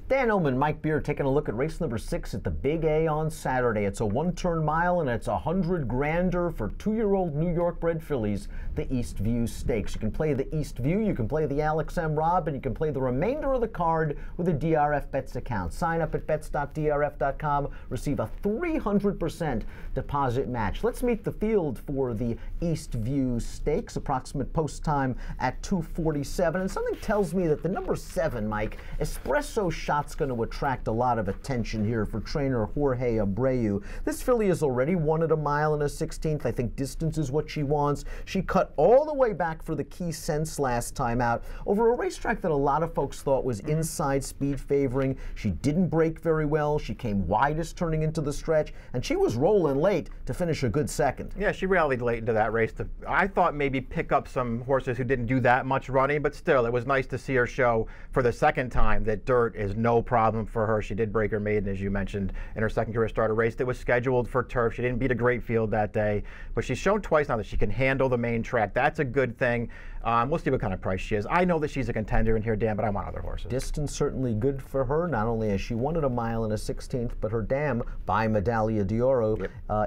Dan Illman, Mike Beer taking a look at race number 6 at the Big A on Saturday. It's a one-turn mile and it's $100 grander for 2-year-old New York bred fillies, the East View Stakes. You can play the East View, you can play the Alex M. Robb, and you can play the remainder of the card with a DRF Bets account. Sign up at bets.drf.com, receive a 300% deposit match. Let's meet the field for the East View Stakes. Approximate post time at 2:47, and something tells me that the number 7, Mike, Espresso Shot's going to attract a lot of attention here for trainer Jorge Abreu. This filly has already won at a mile and a 16th. I think distance is what she wants. She cut all the way back for the Key Sense last time out over a racetrack that a lot of folks thought was inside speed favoring. She didn't break very well. She came widest turning into the stretch, and she was rolling late to finish a good second. Yeah, she rallied late into that race. I thought maybe pick up some horses who didn't do that much running, but still, it was nice to see her show for the second time that dirt is no problem for her. She did break her maiden, as you mentioned, in her second career start, a race that was scheduled for turf. She didn't beat a great field that day, but she's shown twice now that she can handle the main track. That's a good thing. We'll see what kind of price she is. I know that she's a contender in here, Dan, but I want other horses. Distance certainly good for her. Not only has she won at a mile and a 16th, but her dam by Medaglia d'Oro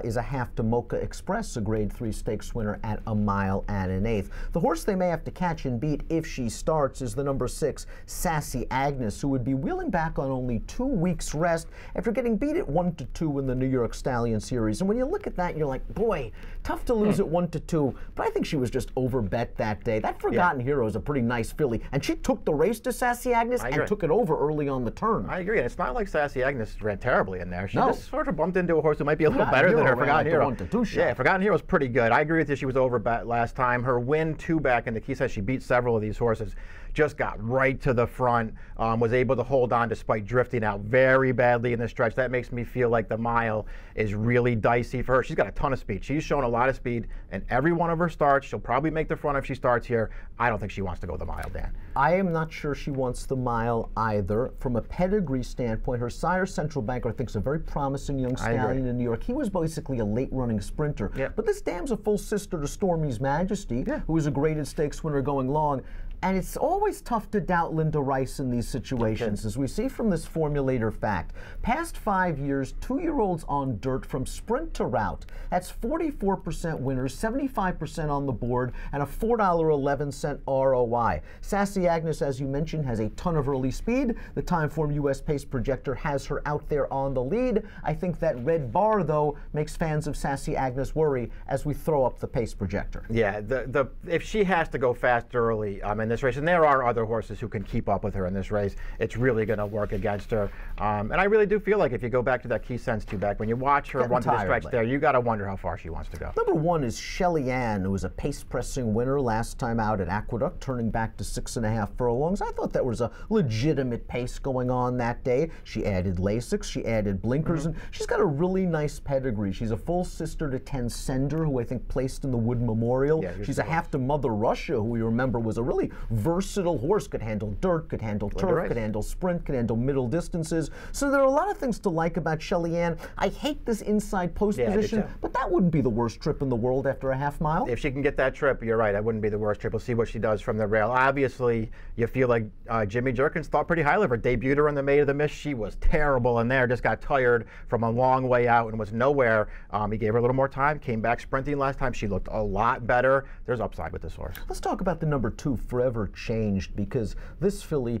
is a half to Mocha Express, a grade 3 stakes winner at a mile and an 1/8. The horse they may have to catch and beat if she starts is the number 6, Sassy Agnes, who would be wheeling back on only 2 weeks rest after getting beat at 1-2 in the New York Stallion Series. And when you look at that, you're like, boy, tough to lose at 1-2, but I think she was just overbet that day. That Forgotten Hero is a pretty nice filly, and she took the race to Sassy Agnes and took it over early on the turn. I agree, and it's not like Sassy Agnes ran terribly in there. She just sort of bumped into a horse who might be a little better than her. Forgotten Hero. Yeah, Forgotten Hero was pretty good. I agree with you. She was overbet last time. Her win 2 back in the Key says she beat several of these horses. Just got right to the front, was able to hold on despite drifting out very badly in the stretch. That makes me feel like the mile is really dicey for her. She's got a ton of speed. She's shown a lot of speed in every one of her starts. She'll probably make the front if she starts here. I don't think she wants to go the mile, Dan. I am not sure she wants the mile either. From a pedigree standpoint, her sire, Central Banker, I think is a very promising young stallion in New York. He was basically a late-running sprinter. But this dam's a full sister to Stormy's Majesty, who was a graded stakes winner going long. And it's always tough to doubt Linda Rice in these situations, as we see from this formulator fact. Past 5 years, 2-year-olds on dirt from sprint to route. That's 44% winners, 75% on the board, and a $4.11 ROI. Sassy Agnes, as you mentioned, has a ton of early speed. The Timeform US Pace Projector has her out there on the lead. I think that red bar, though, makes fans of Sassy Agnes worry as we throw up the Pace Projector. Yeah, if she has to go fast early in this race, and there are other horses who can keep up with her in this race, it's really going to work against her. And I really do feel like if you go back to that Key Sense 2 back, when you watch her run to the stretch there, you got to wonder how far she wants to go. Number 1 is Shelly Ann, who was a pace-pressing winner last time out at Aqueduct, turning back to 6.5 furlongs. I thought that was a legitimate pace going on that day. She added Lasix, she added blinkers, and she's got a really nice pedigree. She's a full sister to Tensender, who I think placed in the Wood Memorial. She's a half to Mother Russia, who we remember was a really versatile horse, could handle dirt, could handle turf, could handle sprint, could handle middle distances. So there are a lot of things to like about Shelly Ann. I hate this inside post position, but that wouldn't be the worst trip in the world after a half mile. If she can get that trip, you're right, that wouldn't be the worst trip. We'll see what she does from the rail. Obviously, you feel like Jimmy Jerkins thought pretty highly of her. Debuted her in the Maid of the Mist. She was terrible in there, just got tired from a long way out and was nowhere. He gave her a little more time, came back sprinting last time. She looked a lot better. There's upside with this horse. Let's talk about the number 2, Forever Changed, because this filly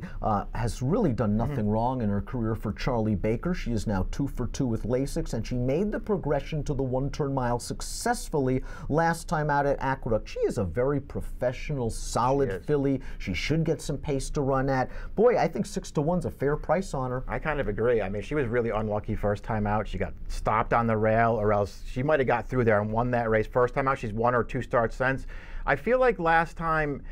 has really done nothing wrong in her career for Charlie Baker. She is now 2 for 2 with Lasix, and she made the progression to the one-turn mile successfully last time out at Aqueduct. She is a very professional, solid filly. She should get some pace to run at. Boy, I think 6-1's a fair price on her. I kind of agree. I mean, she was really unlucky first time out. She got stopped on the rail, or else she might have got through there and won that race. First time out, she's 1 or 2 starts since. I feel like last time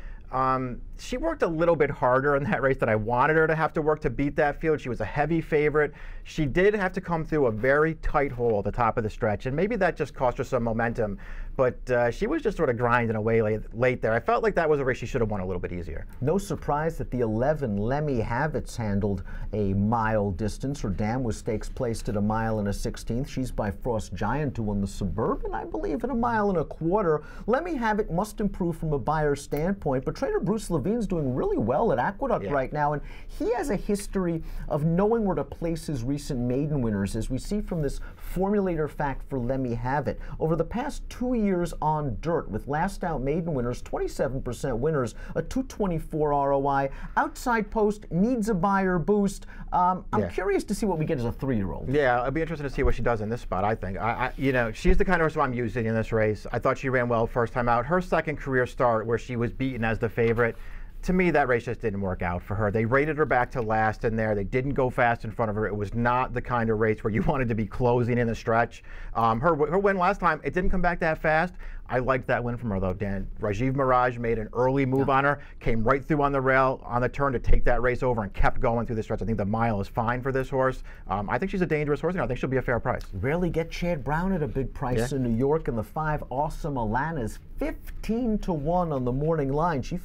she worked a little bit harder in that race than I wanted her to have to work to beat that field. She was a heavy favorite. She did have to come through a very tight hole at the top of the stretch, and maybe that just cost her some momentum. But she was just sort of grinding away late there. I felt like that was a race she should have won a little bit easier. No surprise that the 11 Lemmy Havits handled a mile distance. Her dam was stakes placed at a mile and a 16th. She's by Frost Giant, who won the Suburban, I believe, at a mile and a quarter. Lemmy Havit must improve from a buyer's standpoint, but trainer Bruce Levine Levine's doing really well at Aqueduct right now, and he has a history of knowing where to place his recent maiden winners, as we see from this formulator fact for Let Me Have It. Over the past 2 years on dirt, with last out maiden winners, 27% winners, a 224 ROI. Outside post needs a Beyer boost. I'm curious to see what we get as a 3-year-old. Yeah, it'll be interesting to see what she does in this spot, I think. You know, she's the kind of horse I'm using in this race. I thought she ran well first time out. Her second career start, where she was beaten as the favorite, to me, that race just didn't work out for her. They rated her back to last in there. They didn't go fast in front of her. It was not the kind of race where you wanted to be closing in the stretch. Her win last time, it didn't come back that fast. I liked that win from her, though, Dan. Rajiv Mirage made an early move on her, came right through on the rail, on the turn to take that race over, and kept going through the stretch. I think the mile is fine for this horse. I think she's a dangerous horse, and I think she'll be a fair price. Rarely get Chad Brown at a big price in New York, and the 5 Awesome Alanas, 15-1 on the morning line. She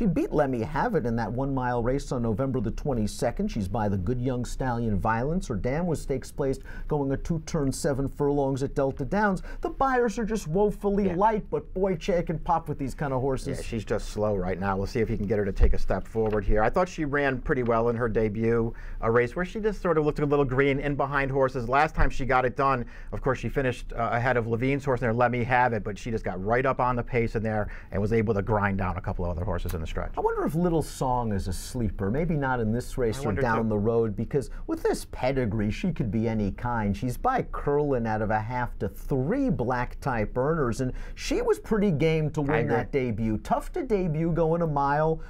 beat Let Me Have It in that 1-mile race on November the 22nd. She's by the Good Young Stallion Violence. Her dam was stakes placed, going a 2-turn 7 furlongs at Delta Downs. The Beyers are just woefully light, but boy, Chad can pop with these kind of horses. Yeah, she's just slow right now. We'll see if he can get her to take a step forward here. I thought she ran pretty well in her debut, a race where she just sort of looked a little green in behind horses. Last time she got it done, of course, she finished ahead of Levine's horse in there, Let Me Have It, but she just got right up on the pace in there and was able to grind down a couple of other horses in the stretch. I wonder if Little Song is a sleeper. Maybe not in this race or down the road, because with this pedigree, she could be any kind. She's by Curlin out of a half to 3 black type earners, and she was pretty game to win that debut. Tough to debut going a mile.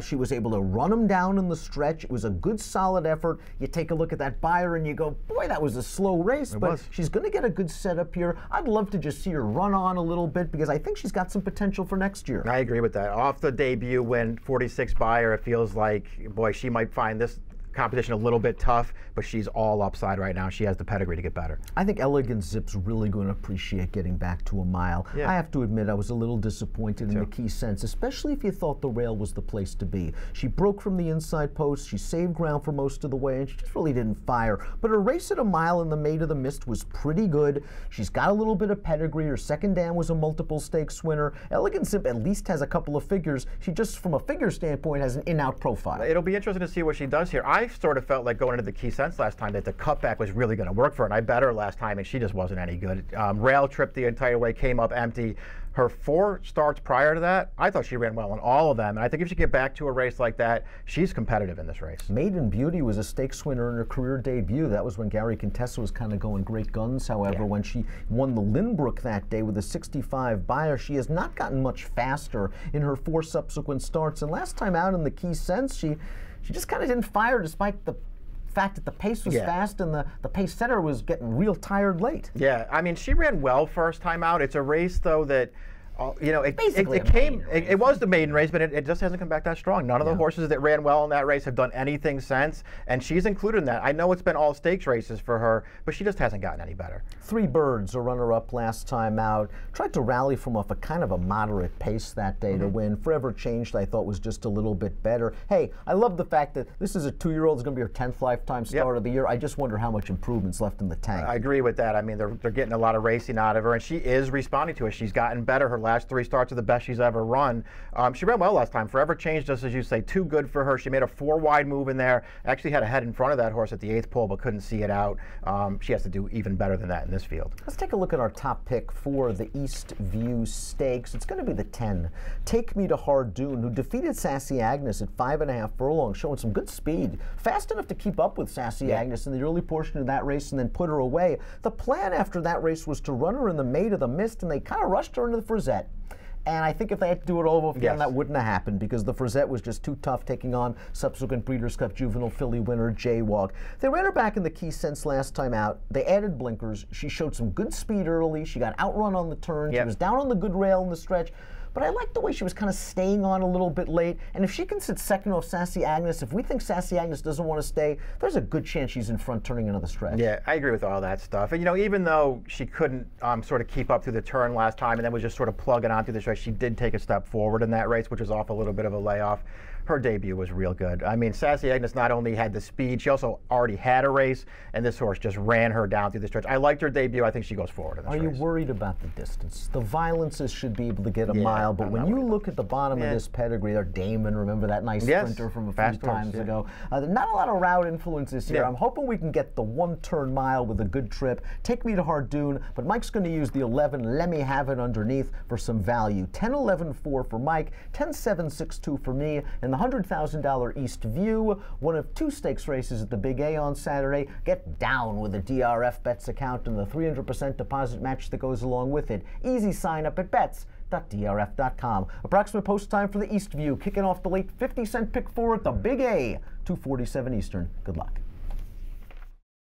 She was able to run him down in the stretch. It was a good, solid effort. You take a look at that Beyer and you go, boy, that was a slow race, but she's going to get a good setup here. I'd love to just see her run on a little bit, because I think she's got some potential for next year. I agree with that. Off the debut win, 46 Beyer, it feels like, boy, she might find this competition a little bit tough, but she's all upside right now. She has the pedigree to get better. I think Elegant Zip's really going to appreciate getting back to a mile. I have to admit, I was a little disappointed in the Key Sense, especially if you thought the rail was the place to be. She broke from the inside post, she saved ground for most of the way, and she just really didn't fire. But her race at a mile in the Maid of the Mist was pretty good. She's got a little bit of pedigree. Her second dam was a multiple stakes winner. Elegant Zip at least has a couple of figures. She just, from a figure standpoint, has an in-out profile. It'll be interesting to see what she does here. I sort of felt like going into the Key Sense last time that the cutback was really going to work for her, and I bet her last time, and she just wasn't any good. Rail tripped the entire way, came up empty. Her 4 starts prior to that, I thought she ran well in all of them, and I think if she get back to a race like that, she's competitive in this race. Maiden Beauty was a stakes winner in her career debut. That was when Gary Contessa was kind of going great guns. However, when she won the Lynbrook that day with a 65 Beyer, she has not gotten much faster in her 4 subsequent starts. And last time out in the Key Sense, she just kind of didn't fire, despite the fact that the pace was fast and the pace setter was getting real tired late. Yeah, I mean, she ran well first time out. It's a race, though, that you know, it was the maiden race, but it just hasn't come back that strong. None of the horses that ran well in that race have done anything since, and she's included in that. I know it's been all stakes races for her, but she just hasn't gotten any better. 3 Birds, a runner-up last time out, tried to rally from off a kind of a moderate pace that day to win. Forever Changed, I thought, was just a little bit better. Hey, I love the fact that this is a 2-year-old. It's going to be her 10th lifetime start of the year. I just wonder how much improvement's left in the tank. I agree with that. I mean, they're getting a lot of racing out of her, and she is responding to it. She's gotten better. Her last 3 starts are the best she's ever run. She ran well last time. Forever Changed, just as you say, too good for her. She made a 4-wide move in there. Actually had a head in front of that horse at the 8th pole, but couldn't see it out. She has to do even better than that in this field. Let's take a look at our top pick for the East View Stakes. It's going to be the 10, Take Me to Hardoon, who defeated Sassy Agnes at 5.5 furlongs, showing some good speed. Fast enough to keep up with Sassy Agnes in the early portion of that race and then put her away. The plan after that race was to run her in the Maid of the Mist, and they kind of rushed her into the Frizette. And I think if they had to do it over again, that wouldn't have happened, because the Frizette was just too tough, taking on subsequent Breeders' Cup Juvenile filly winner Jaywalk. They ran her back in the Key Sense last time out. They added blinkers. She showed some good speed early. She got outrun on the turn. She was down on the good rail in the stretch. But I like the way she was kind of staying on a little bit late. And if she can sit second off Sassy Agnes, if we think Sassy Agnes doesn't want to stay, there's a good chance she's in front turning another stretch. Yeah, I agree with all that stuff. And, you know, even though she couldn't sort of keep up through the turn last time and then was just sort of plugging on through the stretch, she did take a step forward in that race, which was off a little bit of a layoff. her debut was real good. I mean, Sassy Agnes not only had the speed, she also already had a race, and this horse just ran her down through the stretch. I liked her debut. I think she goes forward in this race. Are you worried about the distance? The Violences should be able to get a mile, but when you look at the bottom of this pedigree, there, Damon, remember that nice sprinter from a few times ago? Not a lot of route influences here. I'm hoping we can get the one-turn mile with a good trip. Take Me to Hardoon, but Mike's going to use the 11, Let Me Have It underneath for some value. 10-11-4 for Mike, 10-7-6-2 for me, and the $100,000 East View, one of 2 stakes races at the Big A on Saturday. Get down with the DRF Bets account and the 300% deposit match that goes along with it. Easy sign up at bets.drf.com. Approximate post time for the East View, kicking off the late 50-cent pick 4 at the Big A, 2:47 Eastern. Good luck.